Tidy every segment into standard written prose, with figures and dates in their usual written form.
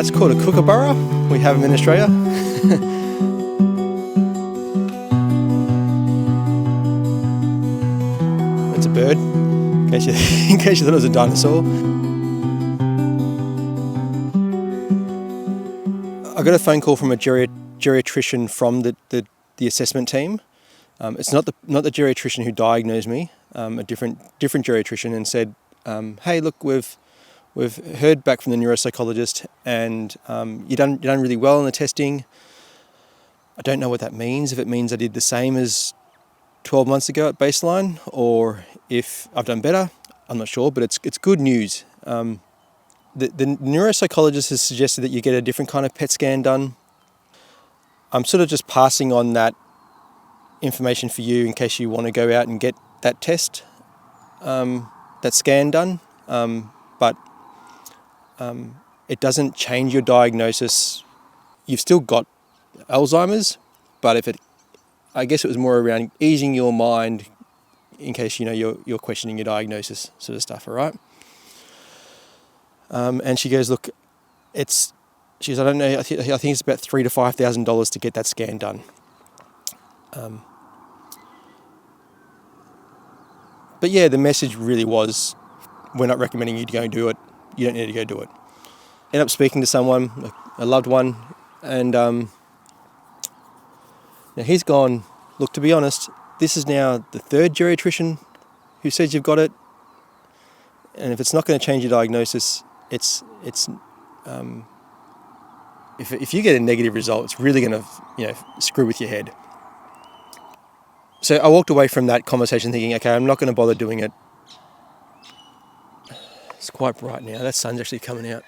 That's called a kookaburra. We have them in Australia. It's a bird, in case you thought it was a dinosaur. I got a phone call from a geriatrician from the assessment team. It's not the geriatrician who diagnosed me, a different geriatrician, and said, "Hey, look, we've heard back from the neuropsychologist, and you done really well in the testing. I don't know what that means. If it means I did the same as 12 months ago at baseline, or if I've done better, I'm not sure. But it's good news. The neuropsychologist has suggested that you get a different kind of PET scan done. I'm sort of just passing on that information for you in case you want to go out and get that test, that scan done. But it doesn't change your diagnosis. You've still got Alzheimer's, but I guess it was more around easing your mind in case you're questioning your diagnosis, sort of stuff. All right." And she goes, "Look, I don't know. I think it's about $3,000 to $5,000 to get that scan done." But yeah, the message really was, we're not recommending you to go and do it. You don't need to go do it. End up speaking to someone, a loved one, and now he's gone, "Look, to be honest, this is now the third geriatrician who says you've got it, and if it's not going to change your diagnosis, if you get a negative result, it's really going to screw with your head." So I walked away from that conversation thinking, okay, I'm not going to bother doing it. It's quite bright now. That sun's actually coming out.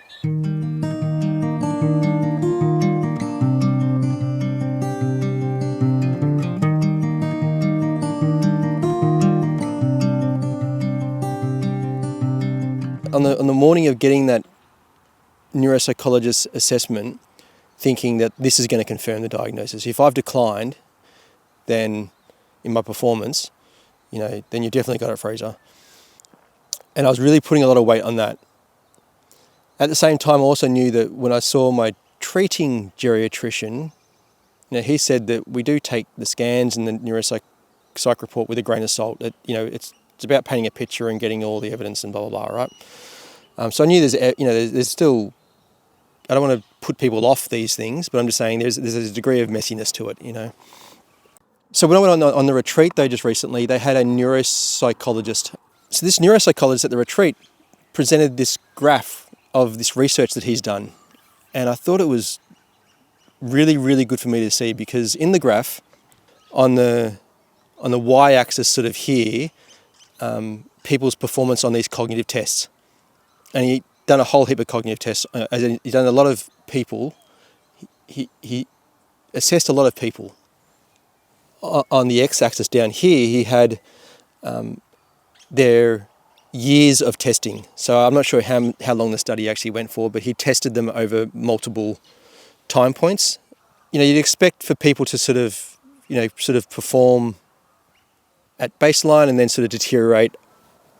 On the morning of getting that neuropsychologist assessment, thinking that this is going to confirm the diagnosis. If I've declined, then in my performance, then you've definitely got it, Fraser. And I was really putting a lot of weight on that. At the same time, I also knew that when I saw my treating geriatrician, he said that we do take the scans and the neuropsych report with a grain of salt. That it's about painting a picture and getting all the evidence and blah blah blah, right? So I knew there's still. I don't want to put people off these things, but I'm just saying there's a degree of messiness to it, So when I went on the retreat, though, just recently, they had a neuropsychologist. So this neuropsychologist at the retreat presented this graph of this research that he's done. And I thought it was really, really good for me to see, because in the graph, on the y-axis sort of here, people's performance on these cognitive tests. And he'd done a whole heap of cognitive tests. He'd done a lot of people. He assessed a lot of people. On the x-axis down here, he had their years of testing. So I'm not sure how long the study actually went for, but he tested them over multiple time points. You'd expect for people to sort of perform at baseline and then sort of deteriorate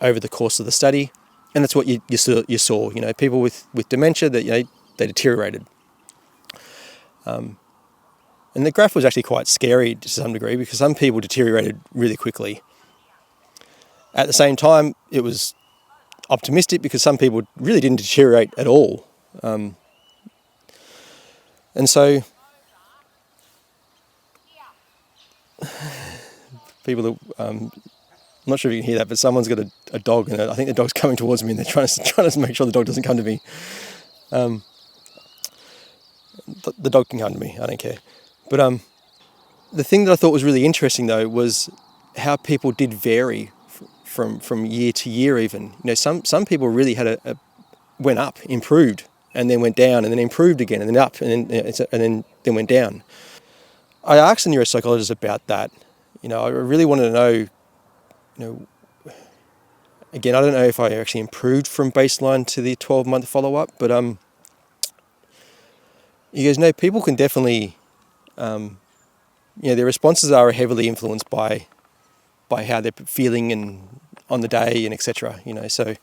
over the course of the study. And that's what you saw. People with dementia, that they deteriorated. And the graph was actually quite scary to some degree, because some people deteriorated really quickly. At the same time, it was optimistic because some people really didn't deteriorate at all. And so people that I'm not sure if you can hear that, but someone's got a dog, and I think the dog's coming towards me, and they're trying to make sure the dog doesn't come to me. The dog can come to me, I don't care. But the thing that I thought was really interesting, though, was how people did vary from year to year even. Some people really had went up, improved, and then went down, and then improved again, and then up, and then went down. I asked the neuropsychologist about that. I really wanted to know, again, I don't know if I actually improved from baseline to the 12-month follow-up, but he goes, no, people can definitely, their responses are heavily influenced by how they're feeling and on the day and etc. So,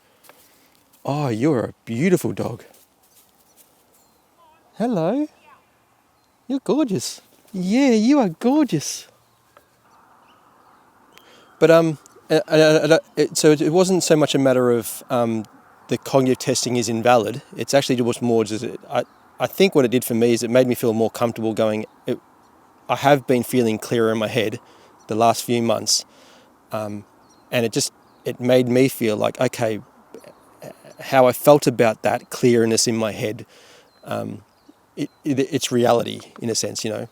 oh, you're a beautiful dog. Hello. You're gorgeous. Yeah, you are gorgeous. But so it wasn't so much a matter of the cognitive testing is invalid. It's actually was more just I think what it did for me is it made me feel more comfortable going. I have been feeling clearer in my head the last few months, and it made me feel like, okay, how I felt about that clearness in my head, it's reality in a sense, so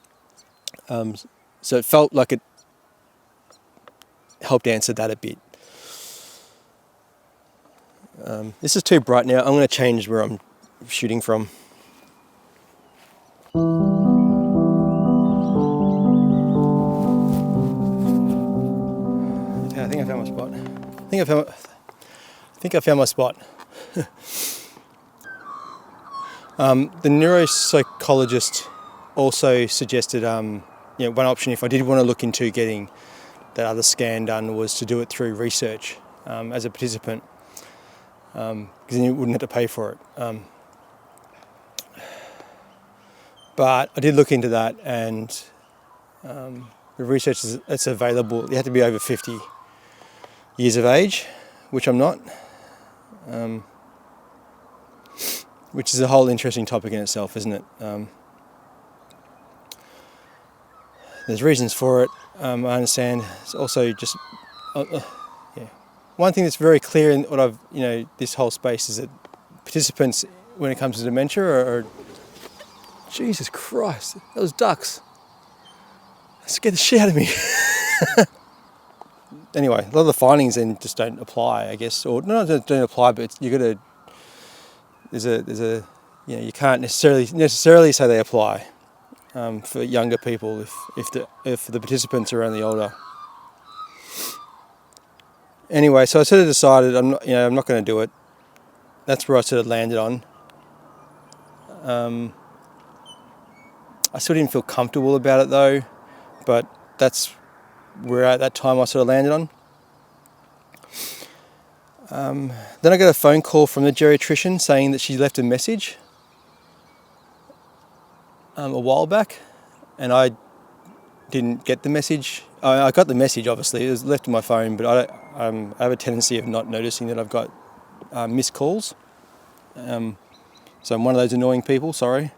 it felt like it helped answer that a bit. This is too bright now. I'm going to change where I'm shooting from. Okay, I think I found my spot. I think I found my spot. The neuropsychologist also suggested, one option if I did want to look into getting that other scan done was to do it through research as a participant, because then you wouldn't have to pay for it. But I did look into that, and the research that's available, you have to be over 50 years of age, which I'm not, which is a whole interesting topic in itself, isn't it? There's reasons for it, I understand. It's also just, one thing that's very clear in what I've, this whole space is that participants, when it comes to dementia, are Jesus Christ, those ducks. That scared the shit out of me. Anyway, a lot of the findings then just don't apply, I guess, or not don't apply, but you got to. There's a, you can't necessarily say they apply for younger people if the participants are only older. Anyway, so I sort of decided I'm not going to do it. That's where I sort of landed on. I still didn't feel comfortable about it though, but that's where at that time I sort of landed on. Then I got a phone call from the geriatrician saying that she left a message a while back, and I didn't get the message. I got the message, obviously. It was left in my phone, but I have a tendency of not noticing that I've got missed calls. So I'm one of those annoying people, sorry.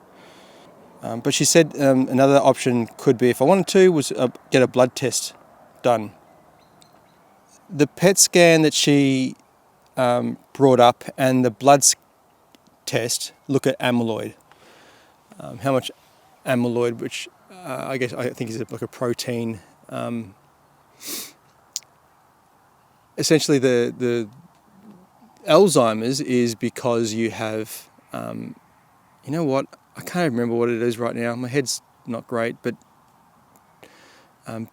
But she said another option could be, if I wanted to, was get a blood test done. The PET scan that she brought up and the blood test look at amyloid. How much amyloid, which I think is like a protein. Essentially, the Alzheimer's is because you have, I can't remember what it is right now. My head's not great, but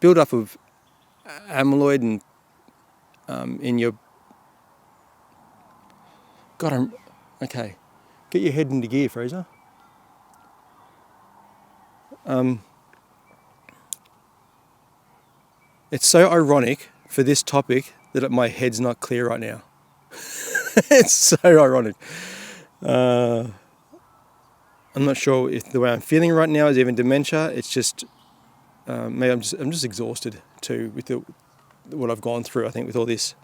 build up of amyloid and in your. God, okay. Get your head into gear, Fraser. It's so ironic for this topic that my head's not clear right now. It's so ironic. I'm not sure if the way I'm feeling right now is even dementia. It's just maybe I'm just exhausted too with what I've gone through. I think with all this.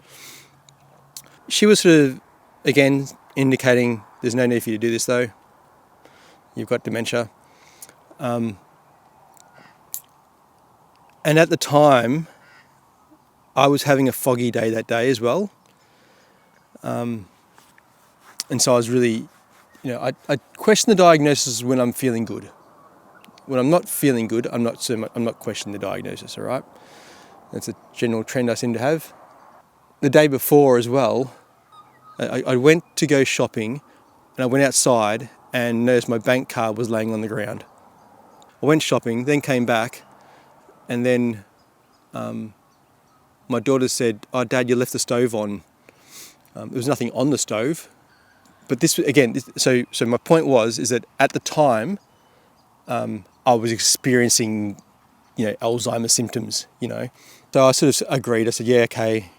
She was sort of again indicating there's no need for you to do this though. You've got dementia. And at the time, I was having a foggy day that day as well. And so I was really, I question the diagnosis when I'm feeling good. When I'm not feeling good, I'm not questioning the diagnosis, all right? That's a general trend I seem to have. The day before as well, I went to go shopping and I went outside and noticed my bank card was laying on the ground. I went shopping, then came back, and then my daughter said, "Oh, Dad, you left the stove on." There was nothing on the stove, but this again. So my point is that at the time, I was experiencing, Alzheimer's symptoms. So I sort of agreed. I said, "Yeah, okay,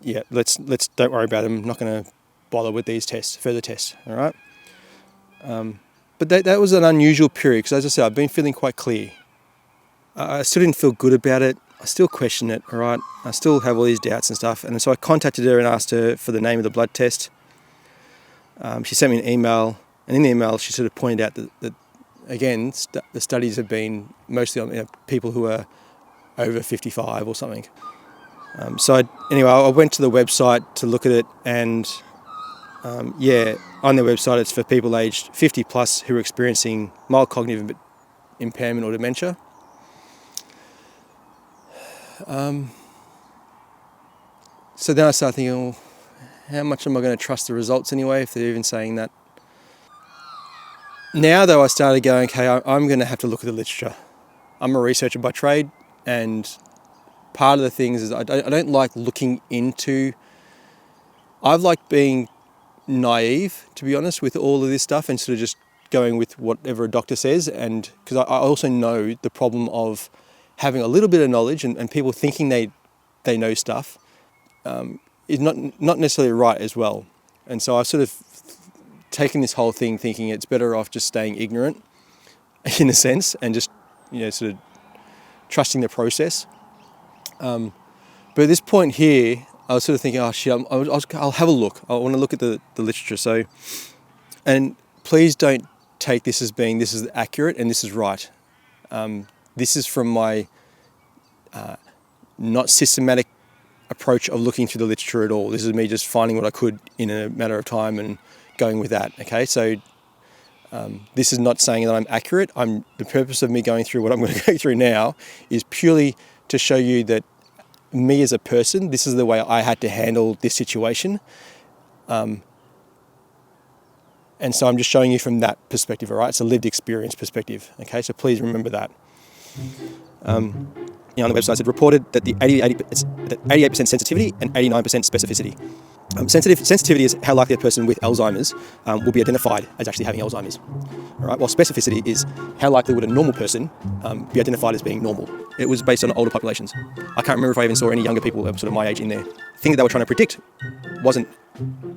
yeah, let's don't worry about them. I'm not going to bother with these further tests. All right." But that was an unusual period because, as I said, I've been feeling quite clear. I still didn't feel good about it. I still question it, all right? I still have all these doubts and stuff. And so I contacted her and asked her for the name of the blood test. She sent me an email, and in the email she sort of pointed out that again, the studies have been mostly on people who are over 55 or something. Anyway, I went to the website to look at it, and on their website it's for people aged 50 plus who are experiencing mild cognitive impairment or dementia. So then I started thinking, well, how much am I going to trust the results anyway, if they're even saying that? Now, though, I started going, okay, I'm going to have to look at the literature. I'm a researcher by trade, and part of the things is I don't like looking into... I've liked being naive, to be honest, with all of this stuff and sort of just going with whatever a doctor says. And because I also know the problem of having a little bit of knowledge and people thinking they know stuff is not necessarily right as well. And so I've sort of taken this whole thing thinking it's better off just staying ignorant in a sense and just, sort of trusting the process. But at this point here, I was sort of thinking, oh shit, I'll have a look. I want to look at the literature. So, and please don't take this as being this is accurate and this is right. This is from my not systematic approach of looking through the literature at all. This is me just finding what I could in a matter of time and going with that. Okay, so this is not saying that I'm accurate. The purpose of me going through what I'm going to go through now is purely to show you that me as a person, this is the way I had to handle this situation. And so I'm just showing you from that perspective, all right? It's a lived experience perspective, okay? So please remember that. On the website it reported that the 88% sensitivity and 89% specificity. Sensitivity is how likely a person with Alzheimer's will be identified as actually having Alzheimer's. All right, while specificity is how likely would a normal person be identified as being normal. It was based on older populations. I can't remember if I even saw any younger people sort of my age in there. The thing that they were trying to predict wasn't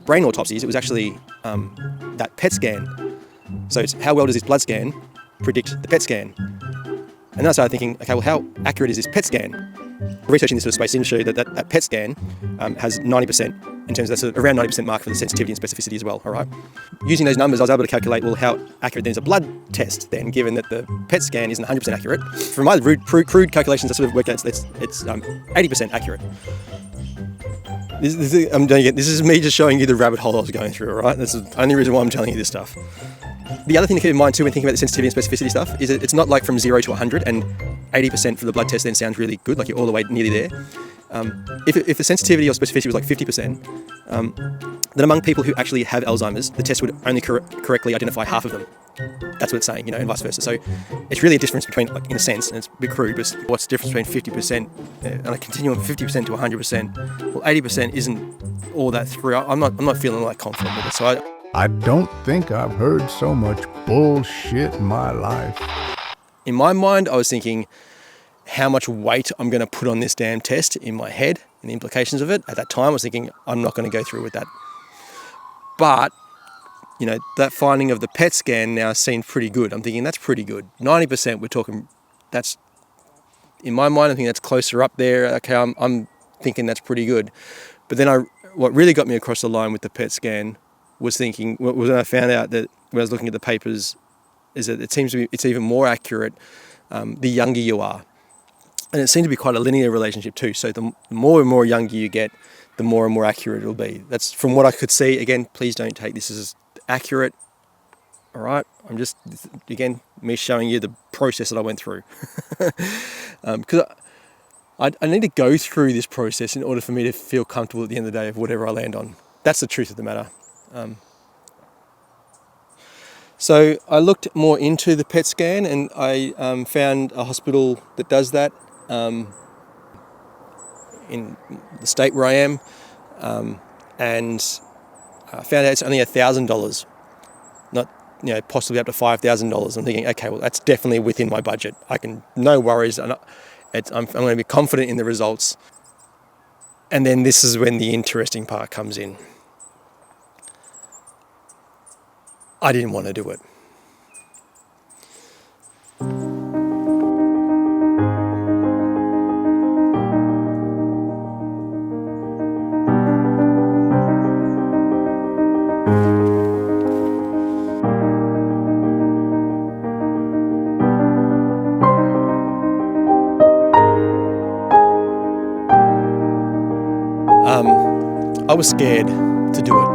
brain autopsies, it was actually that PET scan. So it's how well does this blood scan predict the PET scan? And then I started thinking, okay, well, how accurate is this PET scan? Researching this sort of space seems to show that PET scan has 90%, in terms of that's around 90% mark for the sensitivity and specificity as well, all right? Using those numbers, I was able to calculate, well, how accurate then is a blood test then, given that the PET scan isn't 100% accurate. From my crude calculations, I sort of worked out it's 80% accurate. This is me just showing you the rabbit hole I was going through, all right? That's the only reason why I'm telling you this stuff. The other thing to keep in mind too when thinking about the sensitivity and specificity stuff is that it's not like from 0 to 100 and 80% for the blood test then sounds really good, like you're all the way nearly there. If the sensitivity or specificity was like 50%, then among people who actually have Alzheimer's, the test would only correctly identify half of them. That's what it's saying, and vice versa. So it's really a difference between, like, in a sense, and it's a bit crude, but what's the difference between 50% and a continuum of 50% to 100%? Well, 80% isn't all that through. I'm not feeling like confident with it. So I don't think I've heard so much bullshit in my life. In my mind, I was thinking how much weight I'm going to put on this damn test in my head and the implications of it. At that time, I was thinking I'm not going to go through with that. But, that finding of the PET scan now seemed pretty good. I'm thinking that's pretty good. 90%, we're talking, that's, in my mind, I think that's closer up there. Okay, I'm thinking that's pretty good. But then what really got me across the line with the PET scan was thinking, when I found out that when I was looking at the papers, is that it seems to be, it's even more accurate the younger you are. And it seemed to be quite a linear relationship too. So the more and more younger you get, the more and more accurate it'll be. That's from what I could see. Again, please don't take this as accurate. All right, I'm just, again, me showing you the process that I went through. Because I need to go through this process in order for me to feel comfortable at the end of the day of whatever I land on. That's the truth of the matter. So I looked more into the PET scan, and I found a hospital that does that in the state where I am, and I found out it's only $1,000, not possibly up to $5,000. I'm thinking, okay, well that's definitely within my budget. No worries, and I'm going to be confident in the results. And then this is when the interesting part comes in. I didn't want to do it. I was scared to do it.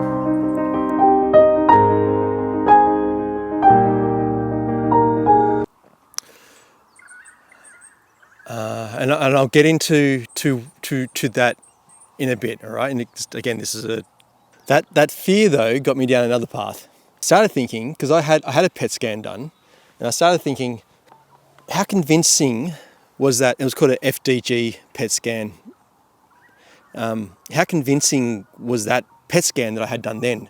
And I'll get into that in a bit, all right? And again, this is that fear though got me down another path. Started thinking, because I had a PET scan done, and I started thinking, how convincing was that? It was called an FDG PET scan. How convincing was that PET scan that I had done then?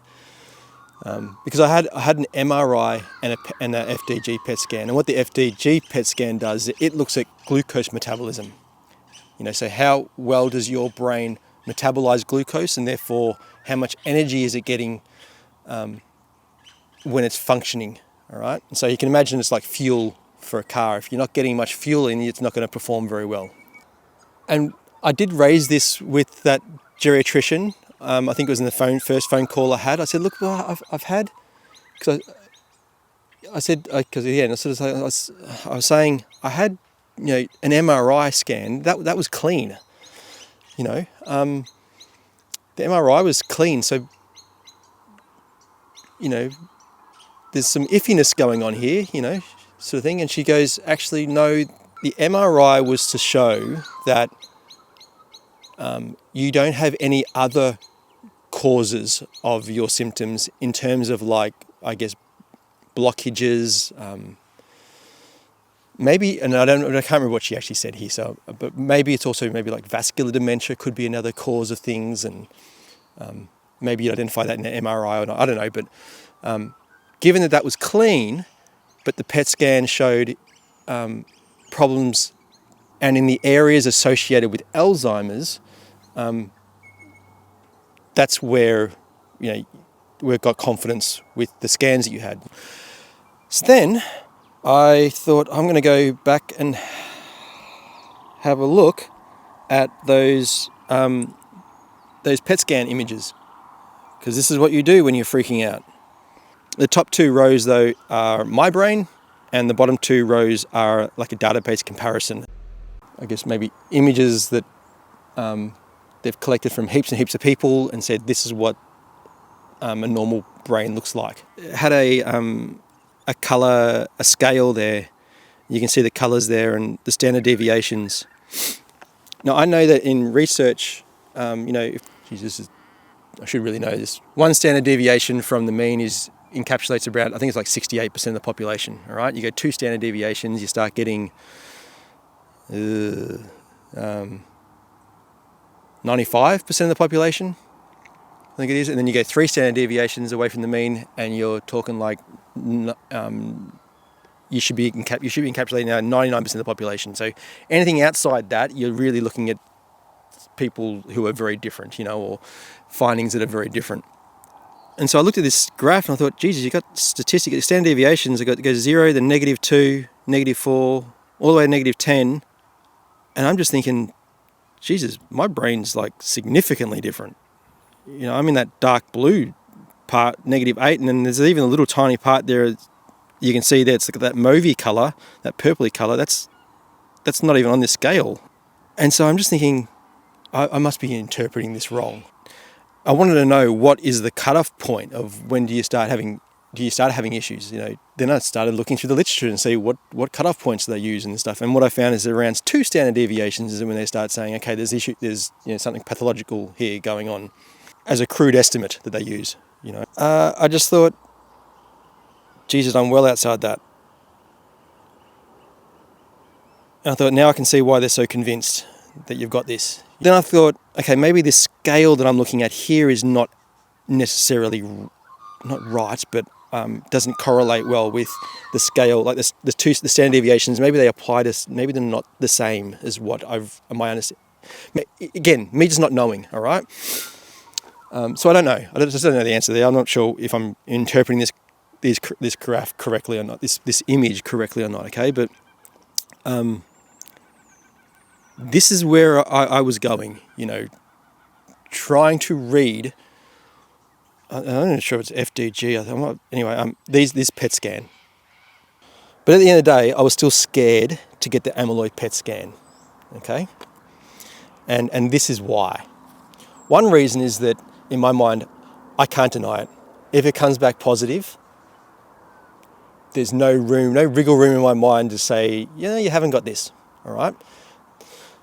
Because I had an MRI and an FDG PET scan, and what the FDG PET scan does, it looks at glucose metabolism. So how well does your brain metabolize glucose, and therefore how much energy is it getting when it's functioning, all right? And so you can imagine it's like fuel for a car. If you're not getting much fuel in, it's not going to perform very well. And I did raise this with that geriatrician. I think it was in the first phone call I had. I said, look, well, I've had, because I was saying I had, an MRI scan that was clean. The MRI was clean, so there's some iffiness going on here, sort of thing. And she goes, actually, no, the MRI was to show that you don't have any other causes of your symptoms in terms of, like, I guess, blockages, maybe, and I can't remember what she actually said here, so, but maybe it's also maybe like vascular dementia could be another cause of things, and maybe you'd identify that in an MRI or not, I don't know, but given that was clean, but the PET scan showed problems, and in the areas associated with Alzheimer's, that's where, we've got confidence with the scans that you had. So then I thought, I'm going to go back and have a look at those PET scan images, because this is what you do when you're freaking out. The top two rows, though, are my brain, and the bottom two rows are like a database comparison. I guess maybe images that they've collected from heaps and heaps of people and said, this is what a normal brain looks like. It had a colour, a scale there. You can see the colours there and the standard deviations. Now, I know that in research, I should really know this. One standard deviation from the mean encapsulates around, I think it's like 68% of the population, all right? You go 2 standard deviations, you start getting 95% of the population, I think it is, and then you go 3 standard deviations away from the mean, and you're talking like you should be encapsulating now 99% of the population. So anything outside that, you're really looking at people who are very different, or findings that are very different. And so I looked at this graph and I thought, Jesus, you've got statistics, standard deviations. It goes 0, then -2, -4, all the way to -10, and I'm just thinking, Jesus, my brain's like significantly different. I'm in that dark blue part, -8, and then there's even a little tiny part there. You can see that it's like that mauvey colour, that purpley colour. That's not even on this scale. And so I'm just thinking, I must be interpreting this wrong. I wanted to know, what is the cutoff point of when do you start having issues? Then I started looking through the literature and see what cutoff points do they use and stuff. And what I found is around 2 standard deviations is when they start saying, okay, there's something pathological here going on, as a crude estimate that they use. I just thought, Jesus, I'm well outside that. And I thought, now I can see why they're so convinced that you've got this. Then I thought, okay, maybe this scale that I'm looking at here is not necessarily not right, but doesn't correlate well with the scale. Like the standard deviations, maybe they apply to, maybe they're not the same as what my understanding. Again, me just not knowing. All right. So I don't know. I just don't know the answer there. I'm not sure if I'm interpreting this graph correctly or not, this image correctly or not. Okay, but this is where I was going. Trying to read. I'm not sure if it's FDG. Anyway, this PET scan. But at the end of the day, I was still scared to get the amyloid PET scan. Okay, and this is why. One reason is that in my mind, I can't deny it. If it comes back positive, there's no wriggle room in my mind to say, yeah, you haven't got this, all right?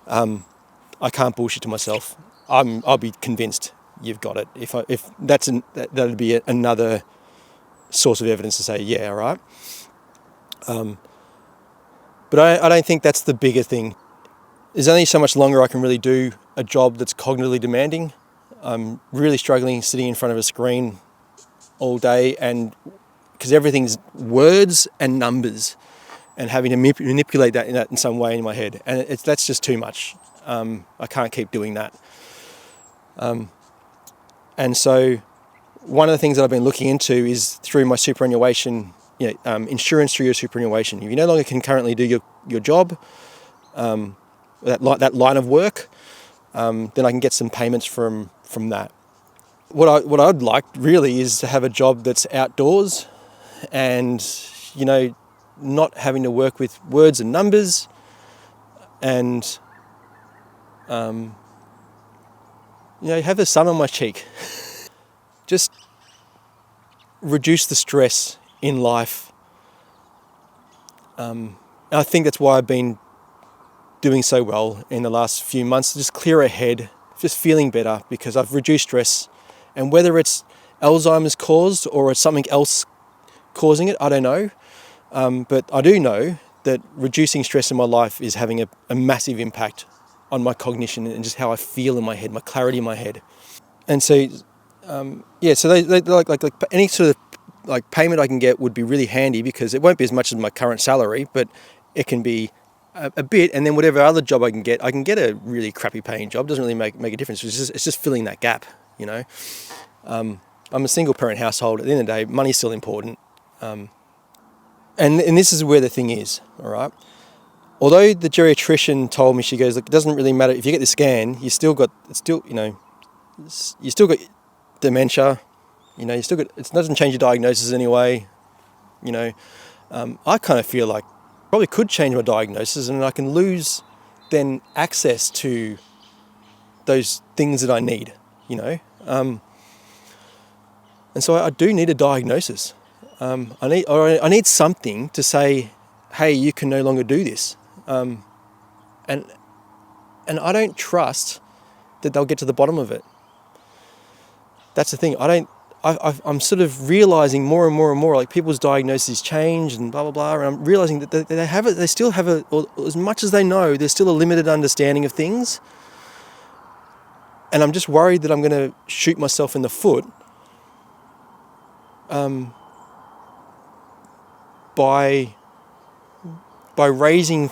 I can't bullshit to myself. I'll be convinced you've got it. If that'd be another source of evidence to say, yeah, all right. But I don't think that's the bigger thing. There's only so much longer I can really do a job that's cognitively demanding. I'm really struggling sitting in front of a screen all day, and because everything's words and numbers, and having to manipulate that in some way in my head, and that's just too much. I can't keep doing that. And so one of the things that I've been looking into is through my superannuation, insurance through your superannuation. If you no longer can currently do your job, that line of work, then I can get some payments from that. What I'd like really is to have a job that's outdoors, and not having to work with words and numbers, and have the sun on my cheek. Just reduce the stress in life. And I think that's why I've been doing so well in the last few months. Just clear ahead, just feeling better because I've reduced stress. And whether it's Alzheimer's caused or it's something else causing it, I don't know. But I do know that reducing stress in my life is having a massive impact on my cognition and just how I feel in my head, my clarity in my head. And so, so they like any sort of like payment I can get would be really handy, because it won't be as much as my current salary, but it can be a bit. And then whatever other job I can get a really crappy paying job. Doesn't really make a difference. It's just filling that gap, I'm a single parent household. At the end of the day, money's still important. And this is where the thing is, all right? Although the geriatrician told me, she goes, look, it doesn't really matter if you get the scan, you still got dementia, it doesn't change your diagnosis anyway, I kind of feel like probably could change my diagnosis, and I can lose then access to those things that I need, and so I do need a diagnosis. I need something to say, hey, you can no longer do this. And I don't trust that they'll get to the bottom of it. That's the thing. I'm sort of realizing more and more and more, like people's diagnoses change and blah, blah, blah. And I'm realizing that they still have as much as they know, there's still a limited understanding of things. And I'm just worried that I'm going to shoot myself in the foot by raising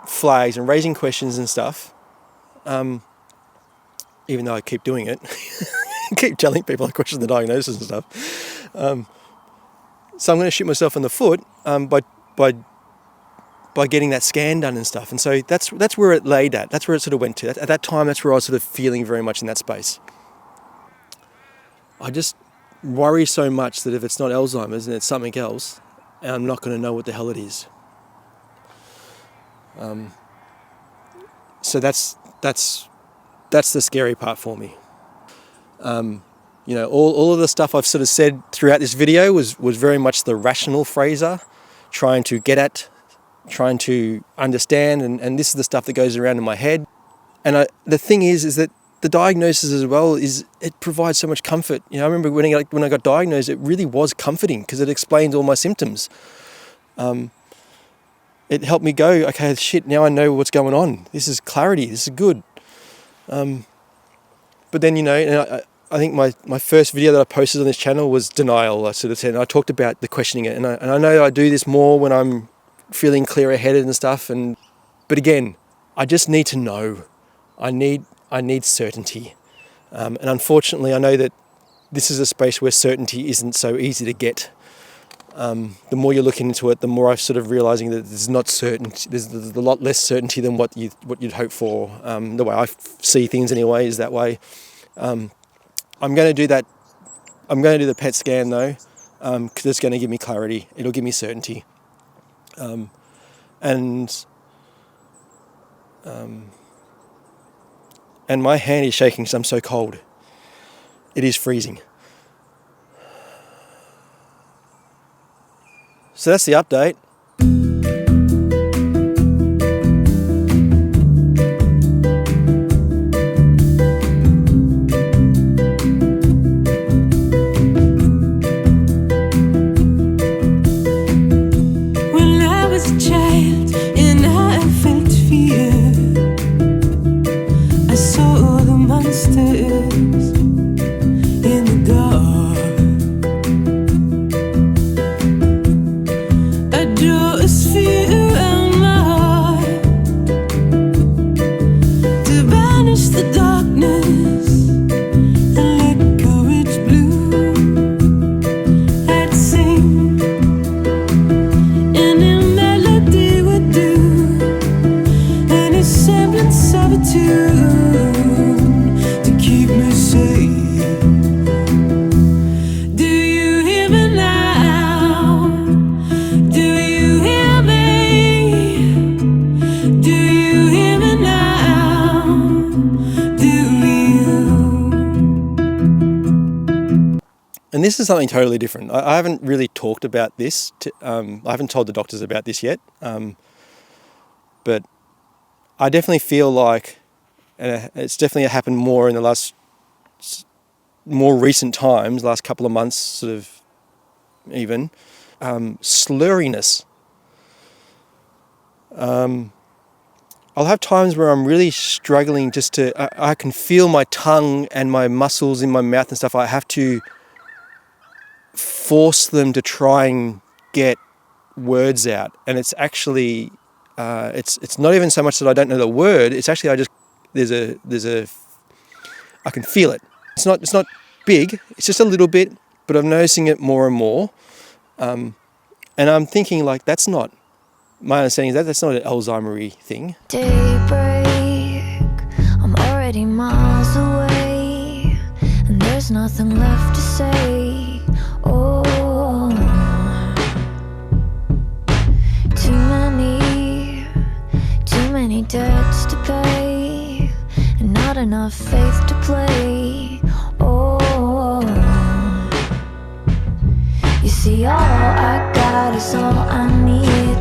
flags and raising questions and stuff, even though I keep doing it, keep telling people I question the diagnosis and stuff. So I'm going to shoot myself in the foot by getting that scan done and stuff. And so that's where it laid at. That's where it sort of went to. At that time, that's where I was sort of feeling very much in that space. I just worry so much that if it's not Alzheimer's and it's something else, and I'm not going to know what the hell it is. So that's the scary part for me. All of the stuff I've sort of said throughout this video was very much the rational Fraser, trying to get at, trying to understand, and this is the stuff that goes around in my head. And the thing is that the diagnosis as well it provides so much comfort. I remember when I got diagnosed, it really was comforting because it explains all my symptoms. It helped me go, okay, shit, now I know what's going on. This is clarity. This is good. But then, and I think my first video that I posted on this channel was denial. I sort of said, I talked about the questioning it, and I know I do this more when I'm feeling clearer-headed and stuff. But again, I just need to know. I need certainty. And unfortunately, I know that this is a space where certainty isn't so easy to get. The more you're looking into it, the more I'm sort of realizing that there's not certainty. There's a lot less certainty than what you'd hope for. The way I see things anyway is that way. I'm going to do that. I'm going to do the PET scan though, because it's going to give me clarity. It'll give me certainty. And my hand is shaking because I'm so cold. it is freezing. So that's the update. When I was a child and I felt fear, I saw the monsters in the dark. I drew a sphere around my heart to banish the darkness and let courage bloom. I'd sing and a melody would do any semblance of a tune to keep me safe. Do you hear me now? Do you hear me? Do you hear me now? Do you? And this is something totally different. I haven't really talked about this. I haven't told the doctors about this yet. But I definitely feel like it's definitely happened more in the more recent times, last couple of months, sort of even. Slurriness. I'll have times where I'm really struggling just to, I can feel my tongue and my muscles in my mouth and stuff. I have to force them to try and get words out. And it's actually, it's not even so much that I don't know the word. It's actually, I can feel it. It's not big. It's just a little bit, but I'm noticing it more and more. And I'm thinking like, my understanding is that's not an Alzheimer-y thing. Daybreak, I'm already miles away, and there's nothing left to say. Oh, too many debts to pay, and not enough faith to play. Oh, you see, all I got is all I need.